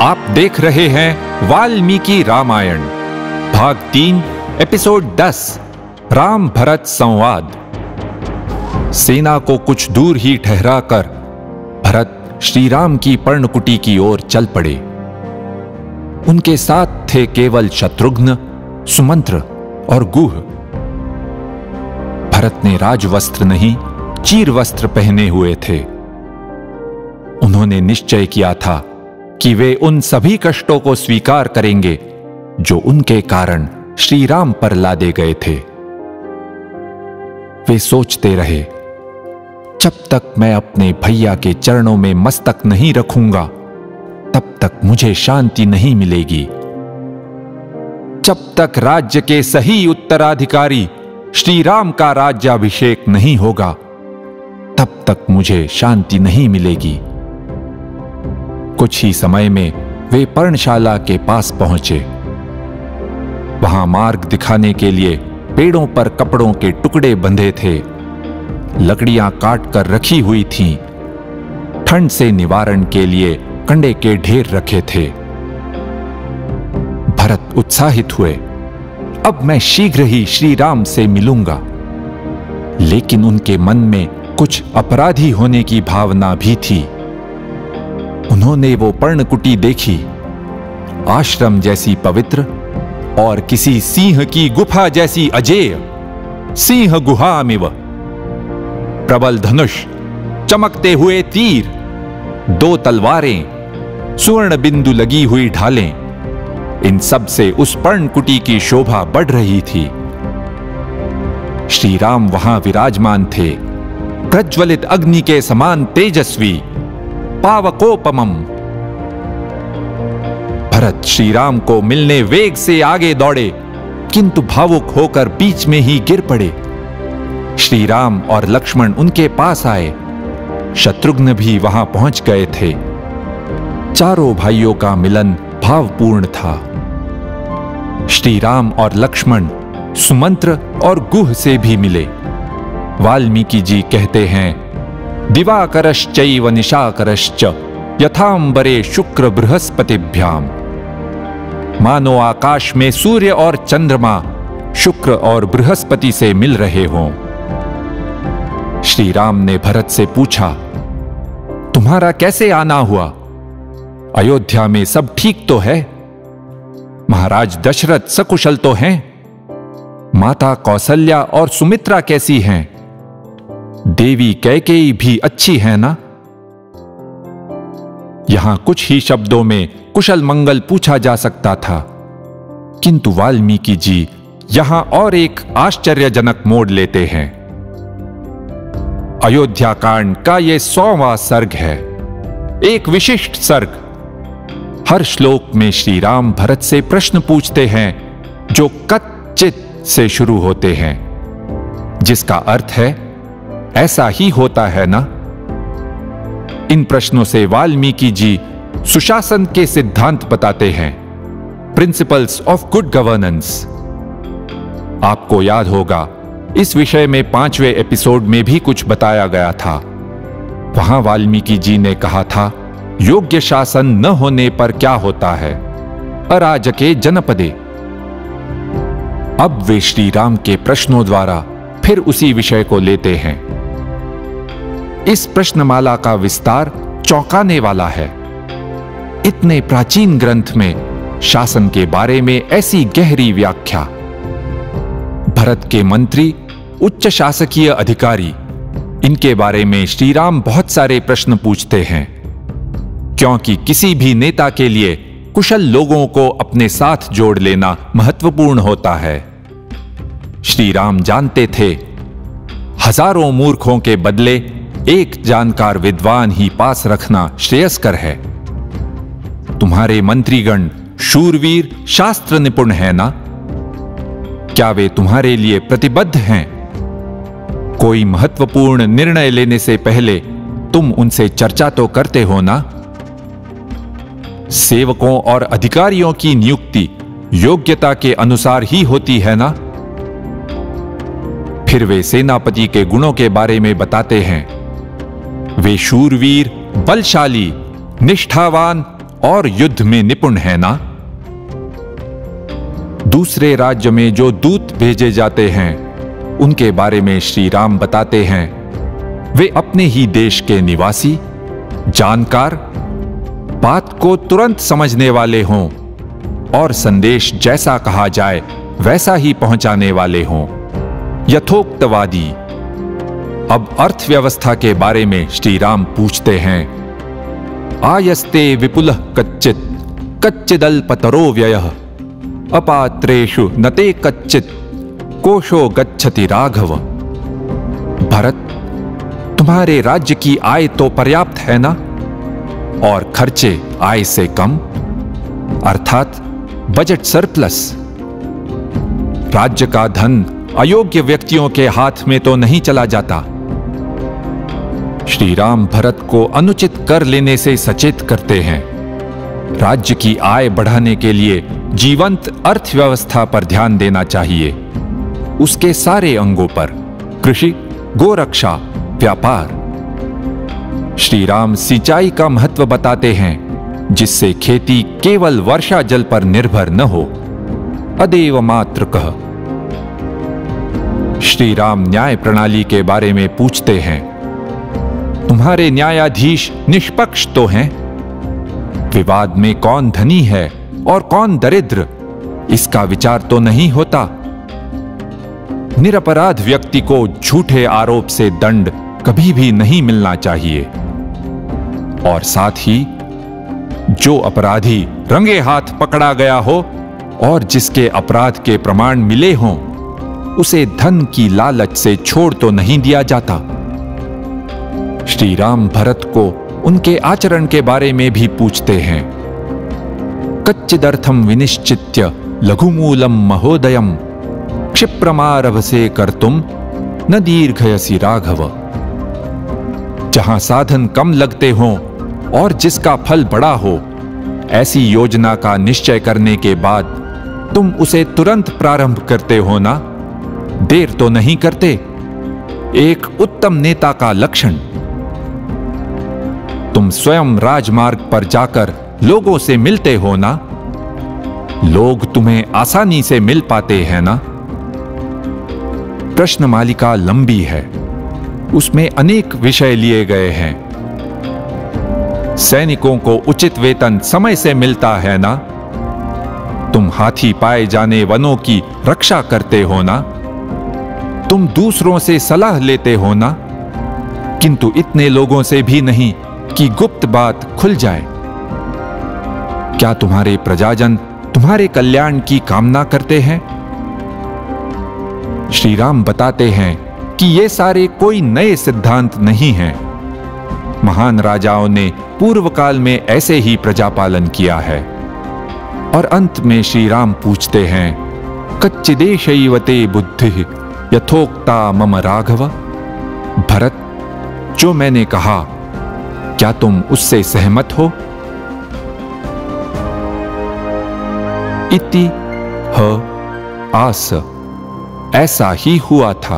आप देख रहे हैं वाल्मीकि रामायण भाग 3 एपिसोड 10 राम भरत संवाद। सेना को कुछ दूर ही ठहराकर भरत श्री राम की पर्णकुटी की ओर चल पड़े। उनके साथ थे केवल शत्रुघ्न, सुमंत्र और गुह। भरत ने राजवस्त्र नहीं, चीर वस्त्र पहने हुए थे। उन्होंने निश्चय किया था कि वे उन सभी कष्टों को स्वीकार करेंगे जो उनके कारण श्री राम पर लादे गए थे। वे सोचते रहे, जब तक मैं अपने भैया के चरणों में मस्तक नहीं रखूंगा तब तक मुझे शांति नहीं मिलेगी। जब तक राज्य के सही उत्तराधिकारी श्री राम का राज्याभिषेक नहीं होगा तब तक मुझे शांति नहीं मिलेगी। कुछ ही समय में वे पर्णशाला के पास पहुंचे। वहां मार्ग दिखाने के लिए पेड़ों पर कपड़ों के टुकड़े बंधे थे। लकड़ियां काट कर रखी हुई थीं। ठंड से निवारण के लिए कंडे के ढेर रखे थे। भरत उत्साहित हुए, अब मैं शीघ्र ही श्री राम से मिलूंगा। लेकिन उनके मन में कुछ अपराधी होने की भावना भी थी। उन्होंने वो पर्णकुटी देखी, आश्रम जैसी पवित्र और किसी सिंह की गुफा जैसी अजेय। सिंह गुहामिव, प्रबल धनुष, चमकते हुए तीर, 2 तलवारें, सुवर्ण बिंदु लगी हुई ढालें, इन सब से उस पर्णकुटी की शोभा बढ़ रही थी। श्री राम वहां विराजमान थे, प्रज्वलित अग्नि के समान तेजस्वी, पावकोपमम। भरत श्री राम को मिलने वेग से आगे दौड़े, किंतु भावुक होकर बीच में ही गिर पड़े। श्री राम और लक्ष्मण उनके पास आए। शत्रुघ्न भी वहां पहुंच गए थे। चारों भाइयों का मिलन भावपूर्ण था। श्री राम और लक्ष्मण सुमंत्र और गुह से भी मिले। वाल्मीकि जी कहते हैं, दिवाकरश्चैव निशाकरश्च यथांबरे शुक्र बृहस्पतिभ्याम। मानो आकाश में सूर्य और चंद्रमा शुक्र और बृहस्पति से मिल रहे हों। श्री राम ने भरत से पूछा, तुम्हारा कैसे आना हुआ? अयोध्या में सब ठीक तो है? महाराज दशरथ सकुशल तो हैं? माता कौसल्या और सुमित्रा कैसी हैं? देवी कैकेयी भी अच्छी है ना? यहां कुछ ही शब्दों में कुशल मंगल पूछा जा सकता था, किंतु वाल्मीकि जी यहां और एक आश्चर्यजनक मोड़ लेते हैं। अयोध्या कांड का यह 100वां सर्ग है, एक विशिष्ट सर्ग। हर श्लोक में श्री राम भरत से प्रश्न पूछते हैं जो कच्चित से शुरू होते हैं, जिसका अर्थ है ऐसा ही होता है ना। इन प्रश्नों से वाल्मीकि जी सुशासन के सिद्धांत बताते हैं, प्रिंसिपल्स ऑफ गुड गवर्नेंस। आपको याद होगा, इस विषय में 5वें एपिसोड में भी कुछ बताया गया था। वहां वाल्मीकि जी ने कहा था, योग्य शासन न होने पर क्या होता है, अराजके जनपदे। अब वे श्री राम के प्रश्नों द्वारा फिर उसी विषय को लेते हैं। इस प्रश्नमाला का विस्तार चौंकाने वाला है। इतने प्राचीन ग्रंथ में शासन के बारे में ऐसी गहरी व्याख्या। भरत के मंत्री, उच्च शासकीय अधिकारी, इनके बारे में श्री राम बहुत सारे प्रश्न पूछते हैं, क्योंकि किसी भी नेता के लिए कुशल लोगों को अपने साथ जोड़ लेना महत्वपूर्ण होता है। श्री राम जानते थे, हजारों मूर्खों के बदले एक जानकार विद्वान ही पास रखना श्रेयस्कर है। तुम्हारे मंत्रीगण शूरवीर, शास्त्र निपुण है ना? क्या वे तुम्हारे लिए प्रतिबद्ध हैं? कोई महत्वपूर्ण निर्णय लेने से पहले तुम उनसे चर्चा तो करते हो ना? सेवकों और अधिकारियों की नियुक्ति योग्यता के अनुसार ही होती है ना? फिर वे सेनापति के गुणों के बारे में बताते हैं। वे शूरवीर, बलशाली, निष्ठावान और युद्ध में निपुण है ना? दूसरे राज्य में जो दूत भेजे जाते हैं उनके बारे में श्री राम बताते हैं, वे अपने ही देश के निवासी, जानकार, बात को तुरंत समझने वाले हों और संदेश जैसा कहा जाए वैसा ही पहुंचाने वाले हों, यथोक्तवादी। अब अर्थव्यवस्था के बारे में श्री राम पूछते हैं, आयस्ते विपुलः कच्चित् कच्चिदल्पतरो व्ययः अपात्रेषु नते कच्चित् कोशो गच्छति राघव। भरत, तुम्हारे राज्य की आय तो पर्याप्त है ना, और खर्चे आय से कम, अर्थात बजट सरप्लस। राज्य का धन अयोग्य व्यक्तियों के हाथ में तो नहीं चला जाता। श्री राम भरत को अनुचित कर लेने से सचेत करते हैं। राज्य की आय बढ़ाने के लिए जीवंत अर्थव्यवस्था पर ध्यान देना चाहिए, उसके सारे अंगों पर, कृषि, गोरक्षा, व्यापार। श्री राम सिंचाई का महत्व बताते हैं, जिससे खेती केवल वर्षा जल पर निर्भर न हो। अदेव मात्र कह। श्री राम न्याय प्रणाली के बारे में पूछते हैं, तुम्हारे न्यायाधीश निष्पक्ष तो हैं? विवाद में कौन धनी है और कौन दरिद्र, इसका विचार तो नहीं होता। निरपराध व्यक्ति को झूठे आरोप से दंड कभी भी नहीं मिलना चाहिए, और साथ ही जो अपराधी रंगे हाथ पकड़ा गया हो और जिसके अपराध के प्रमाण मिले हों, उसे धन की लालच से छोड़ तो नहीं दिया जाता। श्री राम भरत को उनके आचरण के बारे में भी पूछते हैं, कच्चिदर्थम विनिश्चित्य लघुमूलम महोदयम क्षिप्रमारभसे कर्तुम न दीर्घयसि राघव। जहां साधन कम लगते हों और जिसका फल बड़ा हो, ऐसी योजना का निश्चय करने के बाद तुम उसे तुरंत प्रारंभ करते हो ना, देर तो नहीं करते। एक उत्तम नेता का लक्षण। तुम स्वयं राजमार्ग पर जाकर लोगों से मिलते हो ना, लोग तुम्हें आसानी से मिल पाते हैं ना। प्रश्न मालिका लंबी है, उसमें अनेक विषय लिए गए हैं। सैनिकों को उचित वेतन समय से मिलता है ना, तुम हाथी पाए जाने वनों की रक्षा करते हो ना, तुम दूसरों से सलाह लेते हो ना, किंतु इतने लोगों से भी नहीं कि गुप्त बात खुल जाए। क्या तुम्हारे प्रजाजन तुम्हारे कल्याण की कामना करते हैं? श्री राम बताते हैं कि ये सारे कोई नए सिद्धांत नहीं हैं। महान राजाओं ने पूर्व काल में ऐसे ही प्रजापालन किया है। और अंत में श्री राम पूछते हैं, कच्चिदेशैवते बुद्धि यथोक्ता मम राघव। भरत, जो मैंने कहा, क्या तुम उससे सहमत हो? इति ह आस, ऐसा ही हुआ था।